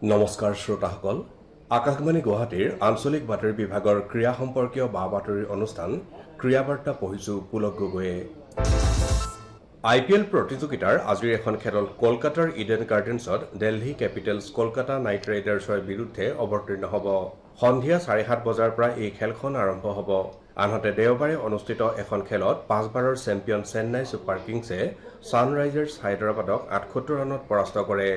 নমস্কাৰ শ্ৰোতাসকল আকাশবাণী গুৱাহাটীৰ আঞ্চলিক বাতৰি বিভাগৰ ক্ৰীড়া সম্পৰ্কীয় বাতৰিৰ অনুষ্ঠান ক্ৰীড়া বাৰ্তা পঢ়িছো পুলক গগৈয়ে IPL প্ৰতিযোগিতাৰ আজিৰ এখন খেল কলকাতাৰ ইডেন গাৰ্ডেন্সত দিল্লী কেপিটেলছ কলকাতা নাইট ৰাইডাৰ্ছৰ বিৰুদ্ধে অৱতীৰ্ণ হ'ব সন্ধিয়া 7:30 বজাৰ পৰা এই খেলখন আৰম্ভ হ'ব আনহাতে দেওবাৰে অনুষ্ঠিত এখন খেলত 5 বাৰৰ চেম্পিয়ন চেন্নাই ছুপাৰ কিংছে ছানৰাইজাৰ্ছ হায়দৰাবাদক 78 ৰানত পৰাস্ত কৰে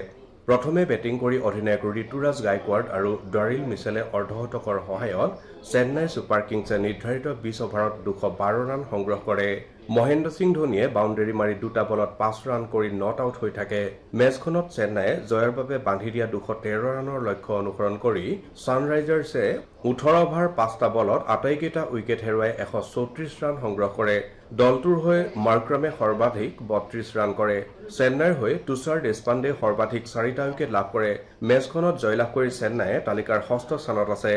প্ৰথমে বেটিং কৰি অধিনায়ক ঋতুৰাজ গায়কোৱাড আৰু ডৰিল মিচেলে অৰ্ধশতকৰ সহায়ত চেন্নাই ছুপাৰ কিংছে নিৰ্ধাৰিত 20 অভাৰত 212 ৰান সংগ্ৰহ কৰে মহেন্দ্ৰ সিং ধোনীয়ে বাউণ্ডেৰী মাৰি দুটা বলত 5 ৰান কৰি নট আউট হৈ থাকে মেচখনত চেন্নাইয়ে জয়ৰ বাবে বান্ধি দিয়া 213 ৰানৰ লক্ষ্য অনুসৰণ কৰি ছানৰাইজাৰ্ছে 18 অভাৰ 5টা বলত আটাইকেইটা উইকেট হেৰুৱাই 134 ৰান সংগ্ৰহ কৰে দলটোৰ হৈ মাৰ্ক্ৰামে সৰ্বাধিক 32 ৰান কৰে চেন্নাইৰ হৈ তুষাৰ দেশপাণ্ডে সৰ্বাধিক 4টা উইকেট লাভ কৰে মেচখনত জয়লাভ কৰি চেন্নাইয়ে তালিকাৰ 6ষ্ঠ স্থানত আছে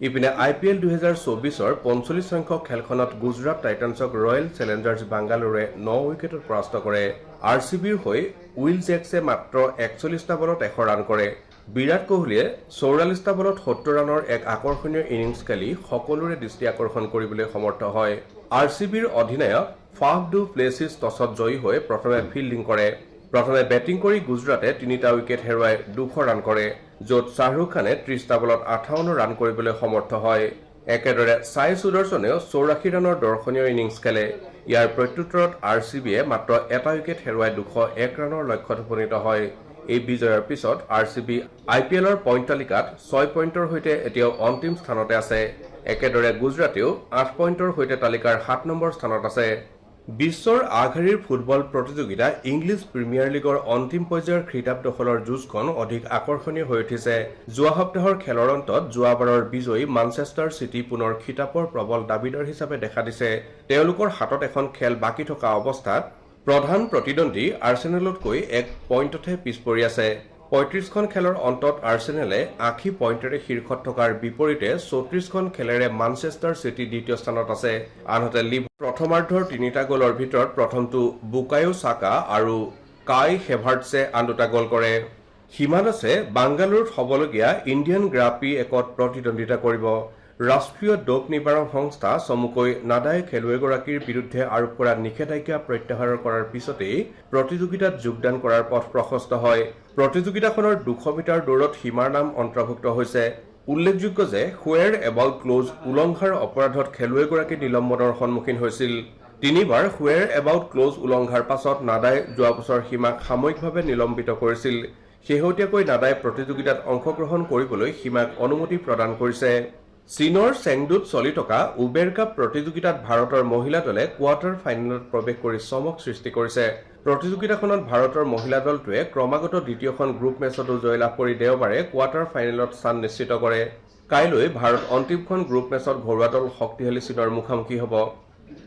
ইপিনে IPL 2024ৰ 45 সংখ্যক খেলখনত গুজৰাট টাইটান্সক ৰয়েল চেলেঞ্জাৰ্ছ বাংগালোৰে 9 উইকেটত পৰাস্ত কৰে RCBৰ হৈ উইল জেক্সে মাত্ৰ 41টা বলত 100 ৰান কৰে বিৰাট কোহলীয়ে 44টা বলত 70 ৰানৰ এক আকৰ্ষণীয় ইনিংছ খেলি সকলোৰে দৃষ্টি আকৰ্ষণ কৰিবলৈ সমৰ্থ হয় RCBৰ অধিনায়ক ফাফ ডু প্লেছিছ টছত জয়ী হৈ প্ৰথমে ফিল্ডিং কৰে প্ৰথমে বেটিং কৰি গুজৰাটে 3টা উইকেট হেৰুৱাই 200 ৰান কৰে য'ত শাহৰুখ খানে 30টা বলত 58 ৰান কৰিবলৈ সমৰ্থ হয় একেদৰে সাই সুদৰ্শনেও 84 ৰানৰ দৰ্শনীয় ইনিংছ খেলে ইয়াৰ প্ৰত্যুত্তৰত RCBয়ে মাত্ৰ এটা উইকেট হেৰুৱাই 201 ৰানৰ লক্ষ্যত উপনীত হয় এই বিজয়ৰ পিছত RCB IPLৰ পইণ্ট তালিকাত 6 পইণ্টৰ সৈতে এতিয়াও অন্তিম স্থানতে আছে একেদৰে গুজৰাটেও 8 পইণ্টৰ সৈতে তালিকাৰ 7 নম্বৰ স্থানত আছে বিশ্বৰ আগশাৰীৰ ফুটবল প্ৰতিযোগিতা ইংলিছ প্ৰিমিয়াৰ লীগৰ অন্তিম পৰ্যায়ৰ খিতাপ দখলৰ যুঁজখন অধিক আকৰ্ষণীয় হৈ উঠিছে যোৱা সপ্তাহৰ খেলৰ অন্তত যোৱাবাৰৰ বিজয়ী মানচেষ্টাৰ সিটি পুনৰ খিতাপৰ প্ৰবল দাবীদাৰ হিচাপে দেখা দিছে তেওঁলোকৰ হাতত এখন খেল বাকি থকা অৱস্থাত প্ৰধান প্ৰতিদ্বন্দ্বী আৰ্সেনেলতকৈ 1 পইণ্টতহে পিছ পৰি আছে 35খন খেলৰ অন্তত আৰ্সেনেলে 80 পইণ্টেৰে শীৰ্ষত থকাৰ বিপৰীতে 34খন খেলেৰে মানচেষ্টাৰ সিটি দ্বিতীয় স্থানত আছে আনহাতে লিভ প্ৰথমাৰ্ধৰ 3টা গ'লৰ ভিতৰত প্ৰথমটো বুকায়ো সাকা আৰু কাই হেভাৰ্টছে আন 2টা গ'ল কৰে হিমান আছে বাংগালুৰুত হ'বলগীয়া ইণ্ডিয়ান গ্ৰাপি একত প্ৰতিদ্বন্দ্বিতা কৰিব ৰাষ্ট্ৰীয় ডোপ নিবাৰণ সংস্থা চমুকৈ নাডাই খেলুৱৈগৰাকীৰ বিৰুদ্ধে আৰোপ কৰা নিষেধাজ্ঞা প্ৰত্যাহাৰ কৰাৰ পিছতেই প্ৰতিযোগিতাত যোগদান কৰাৰ পথ প্ৰশস্ত হয় প্ৰতিযোগিতাখনৰ 200 মিটাৰ দৌৰত হিমাৰ নাম অন্তৰ্ভুক্ত হৈছে উল্লেখযোগ্য যে হুৱেৰ এবাউট ক্লোজ উলংঘাৰ অপৰাধত খেলুৱৈগৰাকী নিলম্বনৰ সন্মুখীন হৈছিল তিনিবাৰ হুৱেৰ এবাউট ক্লোজ উলংঘাৰ পাছত নাডাই যোৱা বছৰ হিমাক সাময়িকভাৱে নিলম্বিত কৰিছিল শেহতীয়াকৈ নাডাই প্ৰতিযোগিতাত অংশগ্ৰহণ কৰিবলৈ হিমাক অনুমতি প্ৰদান কৰিছে চীনৰ চেংডুত চলি থকা উবেৰ কাপ প্ৰতিযোগিতাত ভাৰতৰ মহিলা দলে কোৱাৰ্টাৰ ফাইনেলত প্ৰৱেশ কৰি চমক সৃষ্টি কৰিছে প্ৰতিযোগিতাখনত ভাৰতৰ মহিলা দলটোৱে ক্ৰমাগত দ্বিতীয়খন গ্ৰুপ মেচতো জয়লাভ কৰি দেওবাৰে কোৱাৰ্টাৰ ফাইনেলত স্থান নিশ্চিত কৰে কাইলৈ ভাৰত অন্তিমখন গ্ৰুপ মেচত ঘৰুৱা দল শক্তিশালী চীনৰ মুখামুখি হ'ব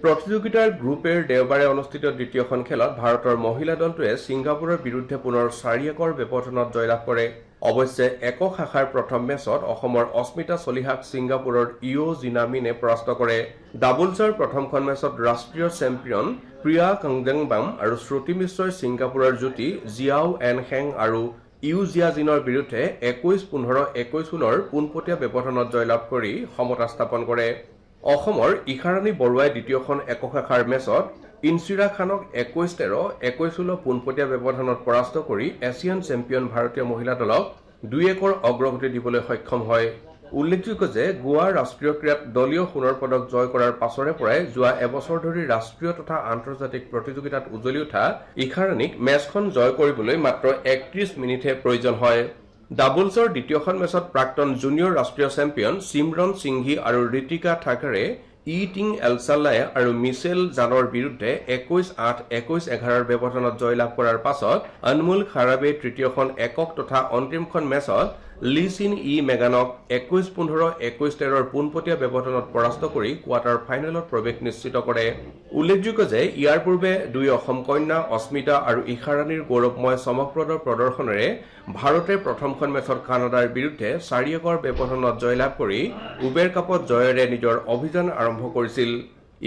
প্ৰতিযোগিতাৰ গ্ৰুপ এৰ দেওবাৰে অনুষ্ঠিত দ্বিতীয়খন খেলত ভাৰতৰ মহিলা দলটোৱে ছিংগাপুৰৰ বিৰুদ্ধে পুনৰ 4-1ৰ ব্যৱধানত জয়লাভ কৰে অৱশ্যে একক শাখাৰ প্ৰথম মেচত অসমৰ অস্মিতা চলিহাক ছিংগাপুৰৰ ইও জিনামিনে পৰাস্ত কৰে ডাবলছৰ প্ৰথমখন মেচত ৰাষ্ট্ৰীয় চেম্পিয়ন প্ৰিয়া কংজেংবাম আৰু শ্ৰুতি মিশ্ৰই ছিংগাপুৰৰ যুটি জিয়াও এন হেং আৰু ইউ জিয়াজিনৰ বিৰুদ্ধে 21-15-21-16ৰ পোনপটীয়া ব্যৱধানত জয়লাভ কৰি সমতা স্থাপন কৰে অসমৰ ইখাৰাণী বৰুৱাই দ্বিতীয়খন একক শাখাৰ মেচত ইনচিৰা খানক 21-13 21-16 পোনপটীয়া ব্যৱধানত পৰাস্ত কৰি এছিয়ান চেম্পিয়ন ভাৰতীয় মহিলা দলক 2-1ৰ অগ্ৰগতি দিবলৈ সক্ষম হয় উল্লেখযোগ্য যে গোৱা ৰাষ্ট্ৰীয় ক্ৰীড়াত দলীয় সোণৰ পদক জয় কৰাৰ পাছৰে পৰাই যোৱা এবছৰ ধৰি ৰাষ্ট্ৰীয় তথা আন্তৰ্জাতিক প্ৰতিযোগিতাত উজলি উঠা ইখাৰাণীক মেচখন জয় কৰিবলৈ মাত্ৰ 31 মিনিটহে প্ৰয়োজন হয় ডাবলছৰ দ্বিতীয়খন মেচত প্ৰাক্তন জুনিয়ৰ ৰাষ্ট্ৰীয় চেম্পিয়ন সিমৰন সিংঘি আৰু ঋতিকা ঠাকৰে ইটিং এলছালাই আৰু মিছেল জানৰ বিৰুদ্ধে 21-8 21-11ৰ ব্যৱধানত জয়লাভ কৰাৰ পাছত অনমোল খাৰাবে তৃতীয়খন একক তথা অন্তিমখন মেচত লিচিন মেগানক 21-15 21-13ৰ পোনপটীয়া ব্যৱধানত পৰাস্ত কৰি কোৱাৰ্টাৰ ফাইনেলত প্ৰৱেশ নিশ্চিত কৰে উল্লেখযোগ্য যে ইয়াৰ পূৰ্বে দুই অসম কন্যা অস্মিতা আৰু ইখাৰাণীৰ গৌৰৱময় চমকপ্ৰদ প্ৰদৰ্শনেৰে ভাৰতে প্ৰথমখন মেচত কানাডাৰ বিৰুদ্ধে 4-1ৰ ব্যৱধানত জয়লাভ কৰি উবেৰ কাপত জয়েৰে নিজৰ অভিযান আৰম্ভ কৰিছিল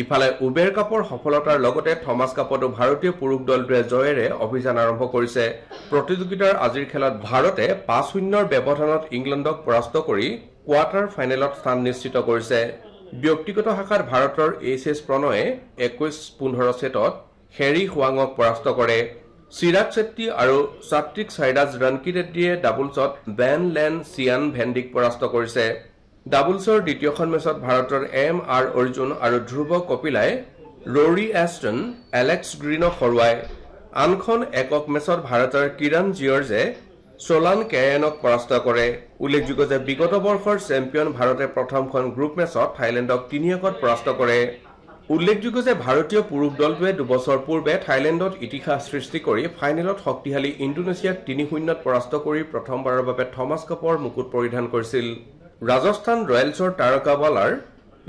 ইফালে উবেৰ কাপৰ সফলতাৰ লগতে থমাছ কাপতো ভাৰতীয় পুৰুষ দলটোৱে জয়েৰে অভিযান আৰম্ভ কৰিছে। প্ৰতিযোগিতাৰ আজিৰ খেলত ভাৰতে ৫-০ৰ ব্যৱধানত ইংলেণ্ডক পৰাস্ত কৰি কোৱাৰ্টাৰ ফাইনেলত স্থান নিশ্চিত কৰিছে। ব্যক্তিগত শাখাত ভাৰতৰ এইচ প্ৰণয়ে ২১-১৫ ছেটত হেৰি হুৱাঙক পৰাস্ত কৰে। চিৰাগ ছেট্টী আৰু সাত্বিক সাইৰাজ ৰেড্ডীয়ে ডাবলছত বেন লেন চিয়ান ভেণ্ডিক পৰাস্ত কৰিছে। ডাবলছৰ দ্বিতীয়খন মেচত ভাৰতৰ এম.আৰ. অৰ্জুন আৰু ধ্ৰুৱ কপিলাই ৰৰি এষ্টন, এলেক্স গ্ৰীণক হৰুৱায়। আনখন একক মেচত ভাৰতৰ কিৰণ জিয়ৰ্জে চোলান কেয়েনক পৰাস্ত কৰে। উল্লেখযোগ্য যে বিগত বৰ্ষৰ চেম্পিয়ন ভাৰতে প্ৰথমখন গ্ৰুপ মেচত থাইলেণ্ডক ৩-১ত পৰাস্ত কৰে। উল্লেখযোগ্য যে ভাৰতীয় পুৰুষ দলটোৱে দুবছৰ পূৰ্বে থাইলেণ্ডত ইতিহাস সৃষ্টি কৰি ফাইনেলত শক্তিশালী ইণ্ডোনেছিয়াক ৩-০ত পৰাস্ত কৰি প্ৰথমবাৰৰ বাবে থমাছ কাপৰ মুকুট পৰিধান কৰিছিল। ৰাজস্থান ৰয়েলছৰ তাৰকা বলাৰ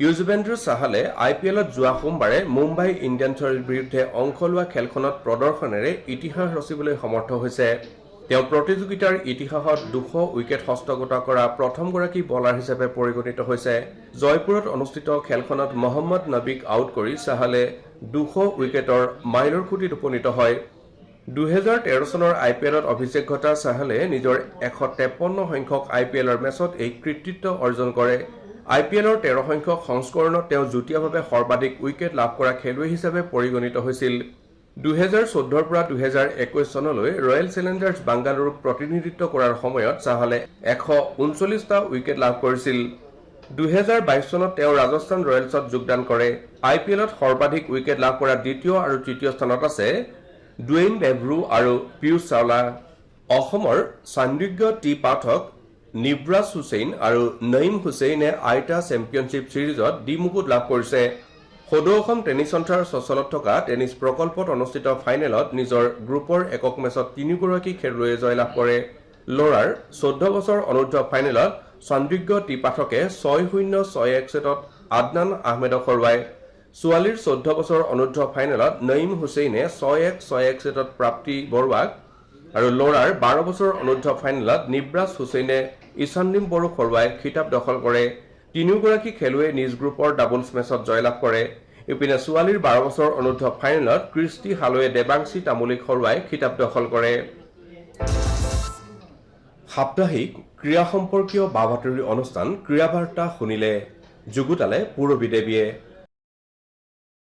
যুজবেন্দ্ৰ চাহালে IPLত যোৱা সোমবাৰে মুম্বাই ইণ্ডিয়ানছৰ বিৰুদ্ধে অংশ লোৱা খেলখনত প্ৰদৰ্শনেৰে ইতিহাস ৰচিবলৈ সমৰ্থ হৈছে। তেওঁ প্ৰতিযোগিতাৰ ইতিহাসত ২০০ উইকেট হস্তগত কৰা প্ৰথমগৰাকী বলাৰ হিচাপে পৰিগণিত হৈছে। জয়পুৰত অনুষ্ঠিত খেলখনত মহম্মদ নবীক আউট কৰি চাহালে ২০০ উইকেটৰ মাইলৰ খুঁটিত উপনীত হয়। ২০১৩ চনৰ IPLত অভিষেক ঘটা চাহালে নিজৰ ১৫৩ সংখ্যক IPLৰ মেচত এই কৃতিত্ব অৰ্জন কৰে। IPLৰ ১৩ সংখ্যক সংস্কৰণত তেওঁ যুটীয়াভাৱে সৰ্বাধিক উইকেট লাভ কৰা খেলুৱৈ হিচাপে পৰিগণিত হৈছিল। ২০১৪ৰ পৰা ২০২১ চনলৈ ৰয়েল চেলেঞ্জাৰ্ছ বাংগালুৰুক প্ৰতিনিধিত্ব কৰাৰ সময়ত চাহালে ১৩৯টা উইকেট লাভ কৰিছিল। ২০২২ চনত তেওঁ ৰাজস্থান ৰয়েলছত যোগদান কৰে। IPLত সৰ্বাধিক উইকেট লাভ কৰা দ্বিতীয় আৰু তৃতীয় স্থানত আছে ডুৱেইন বেভৰু আৰু পিয়ুষ চাওলা। অসমৰ চান্দিগ্য টি পাঠক, নিব্ৰাছ হুছেইন আৰু নঈম হুছেইনে আইটা চেম্পিয়নশ্বিপ ছিৰিজত মুকুট লাভ কৰিছে। সদৌ অসম টেনিছ সন্থাৰ চচলত থকা টেনিছ প্ৰকল্পত অনুষ্ঠিত ফাইনেলত নিজৰ গ্ৰুপৰ একক মেচত ৩গৰাকী খেলুৱৈয়ে জয়লাভ কৰে। ল'ৰাৰ ১৪ বছৰ অনূৰ্ধ্ব ফাইনেলত চান্দিগ্য টি পাঠকে ৬-০-৬-১ ছেটত আদনান আহমেদক হৰুৱায়। ছোৱালীৰ ১৪ বছৰ অনূৰ্ধ্ব ফাইনেলত নঈম হুছেইনে ৬-১-৬-১ ছেটত প্ৰাপ্তি বৰুৱাক আৰু ল'ৰাৰ ১২ বছৰ অনূৰ্ধ্ব ফাইনেলত নিব্ৰাছ হুছেইনে ঈশানদীপ বড়োক হৰুৱাই খিতাপ দখল কৰে। তিনিওগৰাকী খেলুৱৈয়ে নিজ গ্ৰুপৰ ডাবলছ মেচত জয়লাভ কৰে। ইপিনে ছোৱালীৰ ১২ বছৰ অনূৰ্ধ্ব ফাইনেলত কৃষ্টি হালৈয়ে দেৱাংশী তামুলীক হৰুৱাই খিতাপ দখল কৰে। সাপ্তাহিক ক্ৰীড়া সম্পৰ্কীয় বা বাতৰি অনুষ্ঠান ক্ৰীড়া বাৰ্তা শুনিলে। যুগুতালে পূৰবী দেৱীয়ে।